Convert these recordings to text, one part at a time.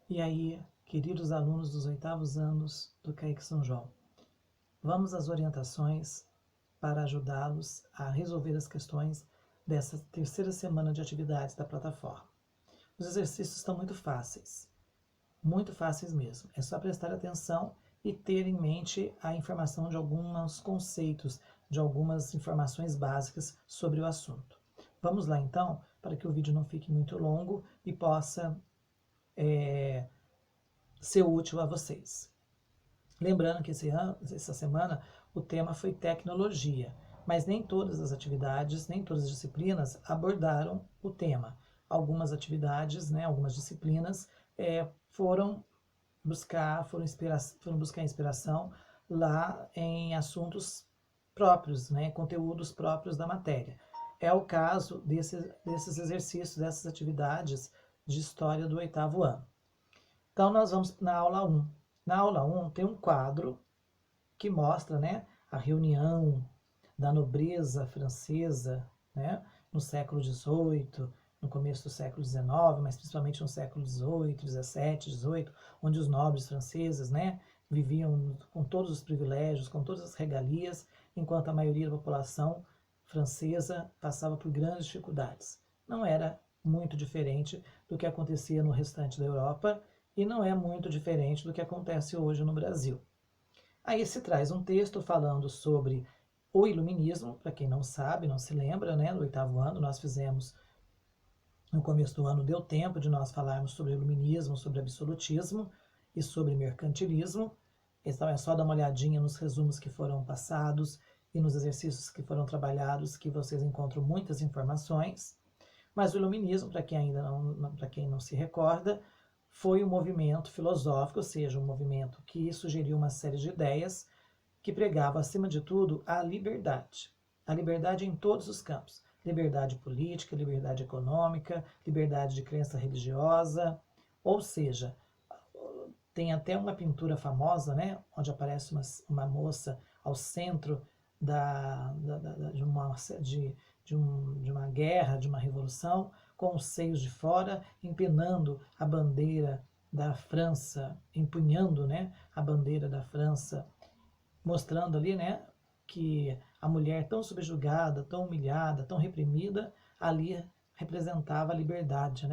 E aí, queridos alunos dos 8º anos do CAIC São João, vamos às orientações para ajudá-los a resolver as questões dessa terceira semana de atividades da plataforma. Os exercícios estão muito fáceis mesmo. É só prestar atenção e ter em mente a informação de alguns conceitos, de algumas informações básicas sobre o assunto. Vamos lá então, para que o vídeo não fique muito longo e possa ser útil a vocês. Lembrando que essa semana o tema foi tecnologia, mas nem todas as atividades, nem todas as disciplinas abordaram o tema. Algumas atividades, algumas disciplinas foram buscar inspiração lá em assuntos próprios, conteúdos próprios da matéria. É o caso desses exercícios, dessas atividades de história do 8º ano. Então, nós vamos na aula 1. Na aula 1 tem um quadro que mostra a reunião da nobreza francesa no século XVIII, no começo do século XIX, mas principalmente no século XVIII, XVII, XVIII, onde os nobres franceses viviam com todos os privilégios, com todas as regalias, enquanto a maioria da população francesa passava por grandes dificuldades. Não era muito diferente do que acontecia no restante da Europa e não é muito diferente do que acontece hoje no Brasil. Aí se traz um texto falando sobre o iluminismo, para quem não sabe, não se lembra, no 8º ano nós fizemos, no começo do ano deu tempo de nós falarmos sobre iluminismo, sobre absolutismo e sobre mercantilismo. Então é só dar uma olhadinha nos resumos que foram passados e nos exercícios que foram trabalhados que vocês encontram muitas informações. Mas o iluminismo, para quem não se recorda, foi um movimento filosófico, ou seja, um movimento que sugeriu uma série de ideias que pregava, acima de tudo, a liberdade. A liberdade em todos os campos. Liberdade política, liberdade econômica, liberdade de crença religiosa. Ou seja, tem até uma pintura famosa, onde aparece uma moça ao centro de uma guerra, de uma revolução, com os seios de fora, empenando a bandeira da França, empunhando a bandeira da França, mostrando ali que a mulher tão subjugada, tão humilhada, tão reprimida, ali representava a liberdade,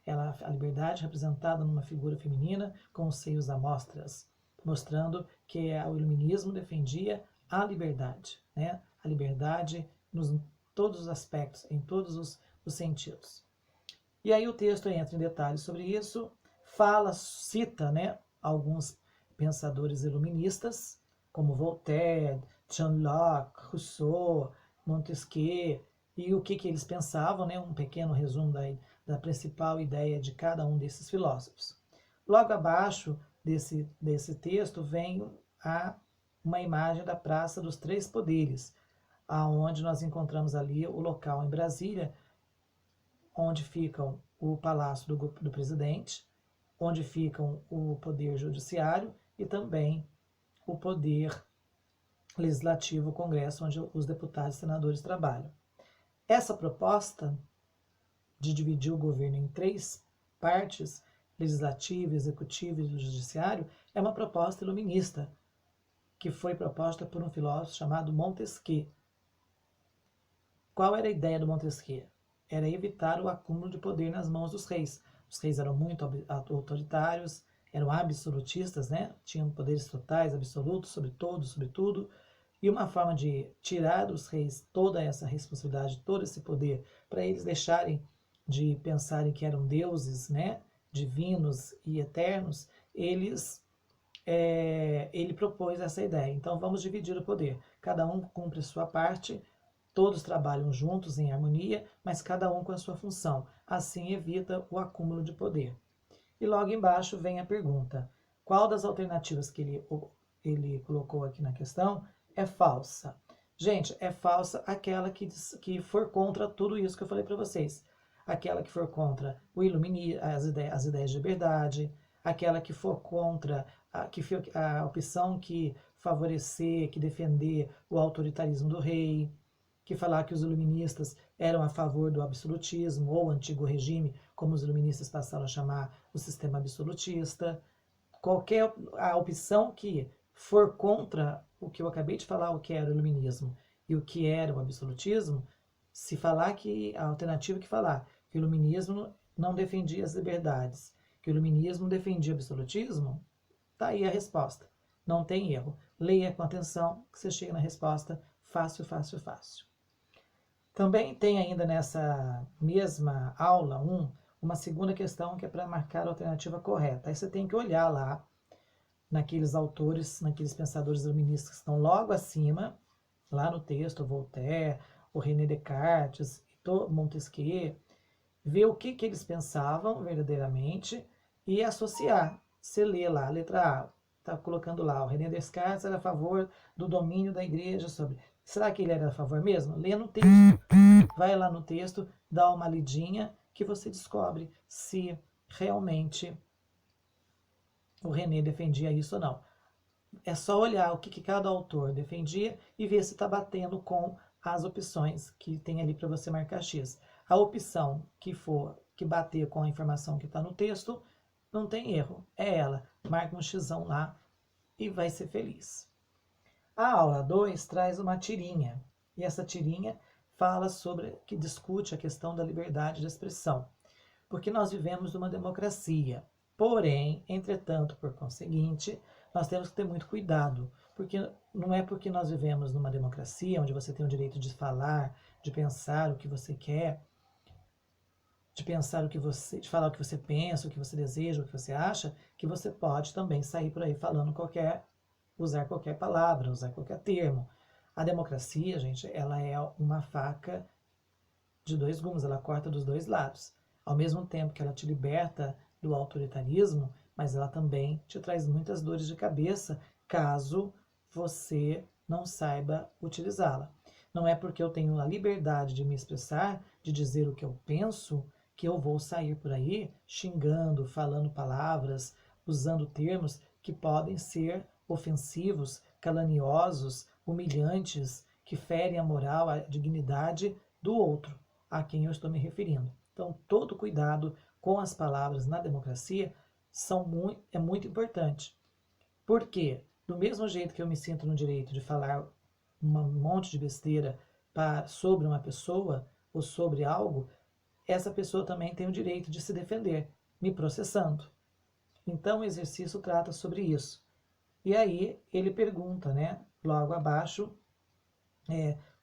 a liberdade representada numa figura feminina com os seios à mostras, mostrando que o iluminismo defendia a liberdade nos todos os aspectos, em todos os sentidos. E aí o texto entra em detalhes sobre isso, cita alguns pensadores iluministas, como Voltaire, John Locke, Rousseau, Montesquieu, e o que eles pensavam, um pequeno resumo da principal ideia de cada um desses filósofos. Logo abaixo desse texto vem uma imagem da Praça dos Três Poderes, aonde nós encontramos ali o local em Brasília, onde ficam o Palácio do Presidente, onde ficam o Poder Judiciário e também o Poder Legislativo, o Congresso, onde os deputados e senadores trabalham. Essa proposta de dividir o governo em 3 partes, legislativo, executivo e judiciário, é uma proposta iluminista, que foi proposta por um filósofo chamado Montesquieu. Qual era a ideia do Montesquieu? Era evitar o acúmulo de poder nas mãos dos reis. Os reis eram muito autoritários, eram absolutistas, tinham poderes totais, absolutos, sobre todos, sobre tudo. E uma forma de tirar dos reis toda essa responsabilidade, todo esse poder, para eles deixarem de pensarem que eram deuses, divinos e eternos, ele propôs essa ideia. Então vamos dividir o poder. Cada um cumpre sua parte, todos trabalham juntos em harmonia, mas cada um com a sua função. Assim evita o acúmulo de poder. E logo embaixo vem a pergunta: qual das alternativas que ele colocou aqui na questão é falsa? Gente, é falsa aquela que for contra tudo isso que eu falei para vocês. Aquela que for contra o iluminismo, as ideias de liberdade, aquela que for contra a opção que favorecer, que defender o autoritarismo do rei, que falar que os iluministas eram a favor do absolutismo ou antigo regime, como os iluministas passaram a chamar o sistema absolutista. Qualquer a opção que for contra o que eu acabei de falar, o que era o iluminismo e o que era o absolutismo, se falar que a alternativa que falar que o iluminismo não defendia as liberdades, que o iluminismo defendia o absolutismo, tá aí a resposta. Não tem erro. Leia com atenção que você chega na resposta fácil, fácil, fácil. Também tem ainda nessa mesma aula 1, uma segunda questão que é para marcar a alternativa correta. Aí você tem que olhar lá naqueles autores, naqueles pensadores iluministas que estão logo acima, lá no texto, Voltaire, o René Descartes, Montesquieu, ver o que eles pensavam verdadeiramente e associar. Você lê lá, a letra A, está colocando lá, o René Descartes era a favor do domínio da igreja sobre... Será que ele era a favor mesmo? Lê no texto, vai lá no texto, dá uma lidinha, que você descobre se realmente o René defendia isso ou não. É só olhar o que cada autor defendia e ver se está batendo com as opções que tem ali para você marcar X. A opção que for que bater com a informação que está no texto, não tem erro, é ela. Marca um xão lá e vai ser feliz. A aula 2 traz uma tirinha, e essa tirinha fala sobre, que discute a questão da liberdade de expressão, porque nós vivemos numa democracia. Porém, entretanto, por conseguinte, nós temos que ter muito cuidado, porque não é porque nós vivemos numa democracia, onde você tem o direito de falar, de pensar o que você quer, de pensar de falar o que você pensa, o que você deseja, o que você acha, que você pode também sair por aí falando usar qualquer palavra, usar qualquer termo. A democracia, gente, ela é uma faca de dois gumes, ela corta dos dois lados. Ao mesmo tempo que ela te liberta do autoritarismo, mas ela também te traz muitas dores de cabeça caso você não saiba utilizá-la. Não é porque eu tenho a liberdade de me expressar, de dizer o que eu penso, que eu vou sair por aí xingando, falando palavras, usando termos que podem ser ofensivos, caluniosos, humilhantes, que ferem a moral, a dignidade do outro a quem eu estou me referindo. Então, todo cuidado com as palavras na democracia é muito importante. Porque, do mesmo jeito que eu me sinto no direito de falar um monte de besteira sobre uma pessoa ou sobre algo, essa pessoa também tem o direito de se defender, me processando. Então, o exercício trata sobre isso. E aí, ele pergunta, né, logo abaixo,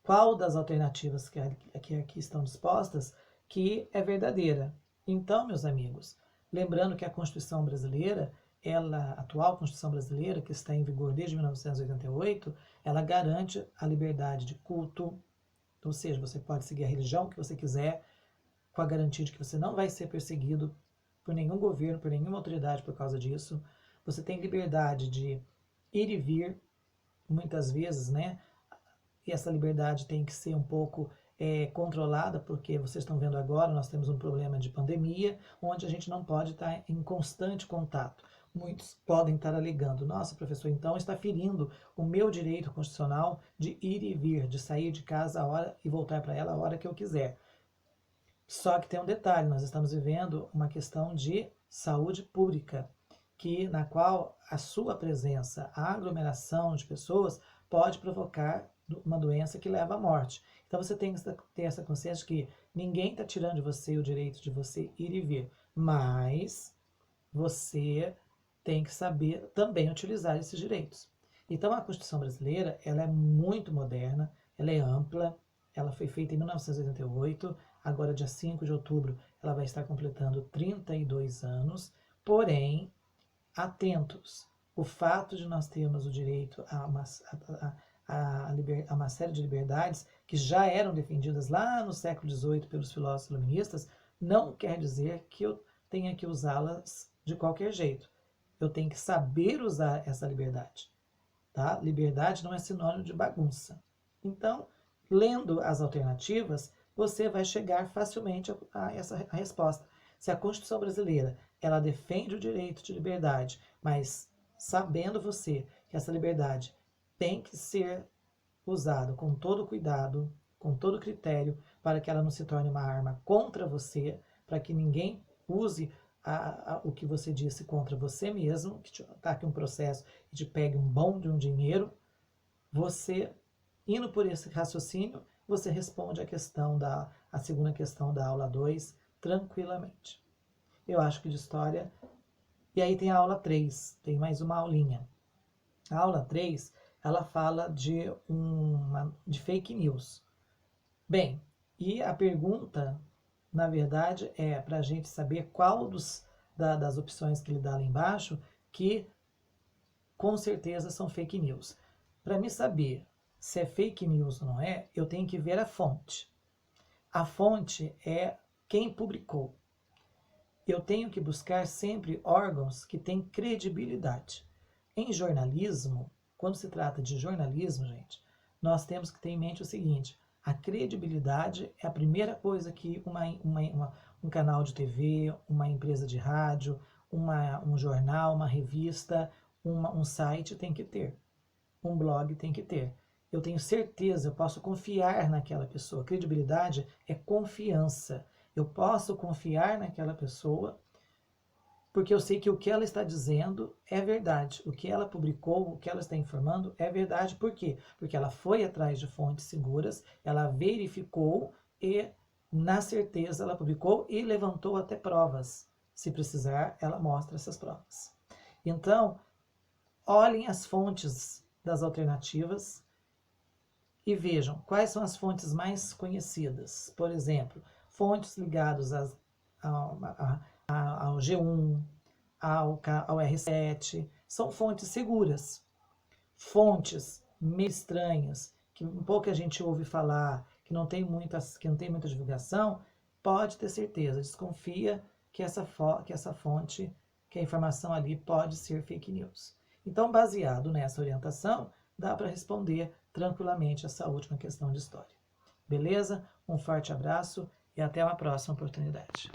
qual das alternativas que aqui estão dispostas que é verdadeira. Então, meus amigos, lembrando que a Constituição brasileira, a atual Constituição brasileira, que está em vigor desde 1988, ela garante a liberdade de culto, ou seja, você pode seguir a religião que você quiser, com a garantia de que você não vai ser perseguido por nenhum governo, por nenhuma autoridade por causa disso. Você tem liberdade de ir e vir, muitas vezes, né? E essa liberdade tem que ser um pouco controlada, porque vocês estão vendo agora, nós temos um problema de pandemia, onde a gente não pode estar em constante contato. Muitos podem estar alegando, nossa, professor, então está ferindo o meu direito constitucional de ir e vir, de sair de casa a hora e voltar para ela a hora que eu quiser. Só que tem um detalhe, nós estamos vivendo uma questão de saúde pública, na qual a sua presença, a aglomeração de pessoas pode provocar uma doença que leva à morte. Então você tem que ter essa consciência de que ninguém está tirando de você o direito de você ir e vir, mas você tem que saber também utilizar esses direitos. Então a Constituição brasileira, ela é muito moderna, ela é ampla, ela foi feita em 1988, agora dia 5 de outubro ela vai estar completando 32 anos, porém, atentos, o fato de nós termos o direito a uma série de liberdades que já eram defendidas lá no século XVIII pelos filósofos iluministas, não quer dizer que eu tenha que usá-las de qualquer jeito. Eu tenho que saber usar essa liberdade. Tá? Liberdade não é sinônimo de bagunça. Então, lendo as alternativas, você vai chegar facilmente a essa resposta. Se a Constituição brasileira ela defende o direito de liberdade, mas sabendo você que essa liberdade tem que ser usada com todo cuidado, com todo critério, para que ela não se torne uma arma contra você, para que ninguém use o que você disse contra você mesmo, que te ataque um processo e te pegue um bom de um dinheiro, você, indo por esse raciocínio, você responde a segunda questão da aula 2 tranquilamente. Eu acho que de história... E aí tem a aula 3, tem mais uma aulinha. A aula 3, ela fala de fake news. Bem, e a pergunta, na verdade, é para a gente saber qual das opções que ele dá lá embaixo que com certeza são fake news. Para me saber se é fake news ou não é, eu tenho que ver a fonte. A fonte é quem publicou. Eu tenho que buscar sempre órgãos que têm credibilidade. Em jornalismo, quando se trata de jornalismo, gente, nós temos que ter em mente o seguinte: a credibilidade é a primeira coisa que um canal de TV, uma empresa de rádio, um jornal, uma revista, um site tem que ter, um blog tem que ter. Eu tenho certeza, eu posso confiar naquela pessoa. Credibilidade é confiança. Eu posso confiar naquela pessoa porque eu sei que o que ela está dizendo é verdade. O que ela publicou, o que ela está informando é verdade. Por quê? Porque ela foi atrás de fontes seguras, ela verificou e, na certeza, ela publicou e levantou até provas. Se precisar, ela mostra essas provas. Então, olhem as fontes das alternativas e vejam quais são as fontes mais conhecidas. Por exemplo, fontes ligadas ao G1, ao R7, são fontes seguras. Fontes meio estranhas, que pouca gente ouve falar, que não tem muita divulgação, pode ter certeza, desconfia que essa fonte, que a informação ali pode ser fake news. Então, baseado nessa orientação, dá para responder tranquilamente essa última questão de história. Beleza? Um forte abraço e até uma próxima oportunidade.